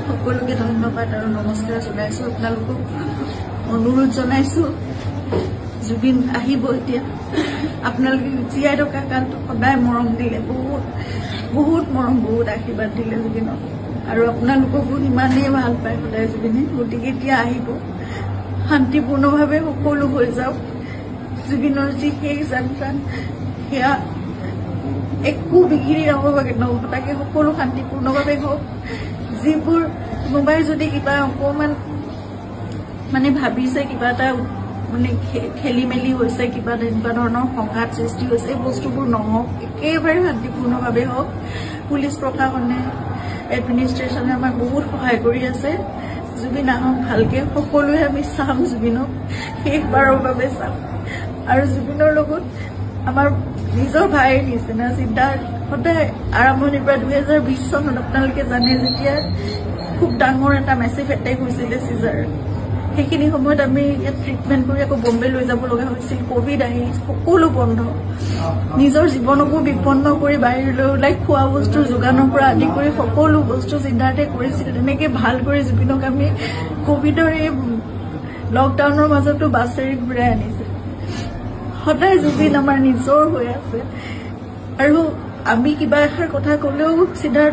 সকলোকে ধন্যবাদ আৰু নমস্কাৰ জনাইছো। আপোনালোকক অনুৰোধ জনাইছো জুবিন আহিব এতিয়া। আপোনালোকে জীয়াই থকা কালটো সদায় মৰম দিলে, বহুত বহুত মৰম, বহুত আশীৰ্বাদ দিলে জুবিনক, আৰু আপোনালোককো ইমানেই ভাল পায় সদায় জুবিনে। গতিকে এতিয়া আহিব, শান্তিপূৰ্ণভাৱে সকলো হৈ যাওক। জুবিনৰ যি শেষ যাত্ৰা সেয়া একো বিঘিনি নহ'বগে, তাকে সকলো শান্তিপূৰ্ণভাৱে হওক। যিবোৰ কোনোবাই যদি কিবা অকণমান মানে ভাবিছে, কিবা এটা মানে খেলি মেলি হৈছে, কিবা তেনেকুৱা ধৰণৰ সংঘাত সৃষ্টি হৈছে, এই বস্তুবোৰ নহওক, একেবাৰে শান্তিপূৰ্ণভাৱে হওক। পুলিচ প্ৰশাসনে, এডমিনিষ্ট্ৰেশ্যনে আমাক বহুত সহায় কৰি আছে। জুবিন আহক ভালকে, সকলোৱে আমি চাম জুবিনক, শেষবাৰৰ বাবে চাম। আৰু জুবিনৰ লগত আমাৰ নিজৰ ভাইৰ নিচিনা চিন্তা সদায় আৰম্ভণিৰ পৰা 2020 চনত আপোনালোকে জানে, যেতিয়া খুব ডাঙৰ এটা মেচিভ এটেক হৈছিলে চিজাৰ, সেইখিনি সময়ত আমি ইয়াত ট্ৰিটমেণ্ট কৰি আকৌ বম্বে লৈ যাব লগা হৈছিল। কোভিড আহি সকলো বন্ধ, নিজৰ জীৱনকো বিপন্ন কৰি বাহিৰলৈ ওলাই খোৱা বস্তুৰ যোগানৰ পৰা আদি কৰি সকলো বস্তু চিন্তাতে কৰিছিল। তেনেকে ভাল কৰি জুবিনক আমি কোভিডৰ এই লকডাউনৰ মাজতো বাছেৰে ঘূৰাই আনিছিল। সদায় জুবিন আমাৰ নিজৰ হৈ আছে, আৰু আমি কিবা এষাৰ কথা কলেও চিধাৰ